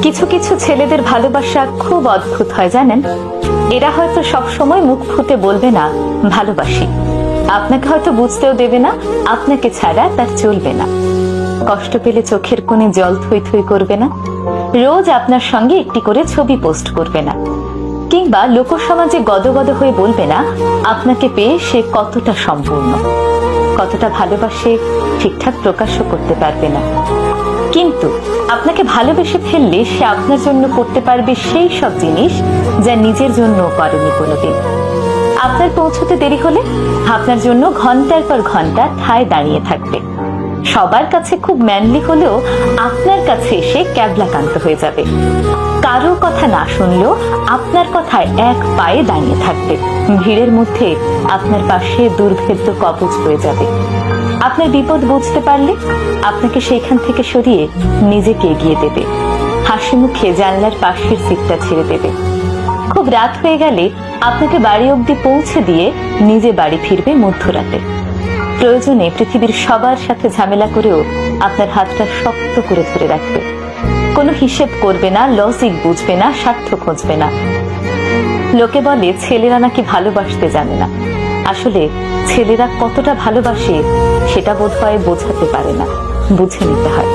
কিছু কিছু ছেলেদের ভালোবাসা খুব অদ্ভুত হয় জানেন। এরা হয়তো সব সময় মুখ ফুটে বলবে না ভালোবাসি, আপনাকে হয়তো বুঝতেও দেবে না আপনাকে ছাড়া তার চলবে না। কষ্ট পেলে চোখের কোণে জল থই থই করবে না, রোজ আপনার সঙ্গে একটি করে ছবি পোস্ট করবে না, কিংবা লোকসমাজে গদগদ হয়ে বলবে না আপনাকে পেয়ে সে কতটা সম্পূর্ণ, কতটা ভালোবাসে ঠিকঠাক প্রকাশও করতে পারবে না। কিন্তু আপনাকে ভালোবেসে ফেললে সে আপনার জন্য করতে পারবে সেই সব জিনিস যা নিজের জন্য করেনি কোনোদিন। আপনার পৌঁছতে দেরি হলে আপনার জন্য ঘন্টার পর ঘন্টা ঠায় দাঁড়িয়ে থাকবে। সবার কাছে খুব ম্যানলি হলেও আপনার কাছে এসে ক্যাবলাকান্ত হয়ে যাবে। কারো কথা না শুনলেও আপনার কথায় এক পায়ে দাঁড়িয়ে থাকবে। ভিড়ের মধ্যে আপনার পাশে দুর্ভেদ্য কবচ হয়ে যাবে। আপনার বিপদ বুঝতে পারলে আপনাকে সেইখান থেকে সরিয়ে নিজেকে এগিয়ে দেবে। হাসি মুখে জানলার পাশের সিটটা ছেড়ে দেবে। খুব রাত হয়ে গেলে আপনাকে বাড়ি অবধি পৌঁছে দিয়ে নিজে বাড়ি ফিরবে মধ্যরাতে। প্রয়োজনে পৃথিবীর সবার সাথে ঝামেলা করেও আপনার হাতটা শক্ত করে ধরে রাখবে। কোনো হিসেব করবে না, লজিক বুঝবে না, স্বার্থ খুঁজবে না। লোকে বলে ছেলেরা নাকি ভালোবাসতে জানে না। আসলে ছেলেরা কতটা ভালোবাসে সেটা বোধহয় বোঝাতে পারে না, বুঝে নিতে হয়।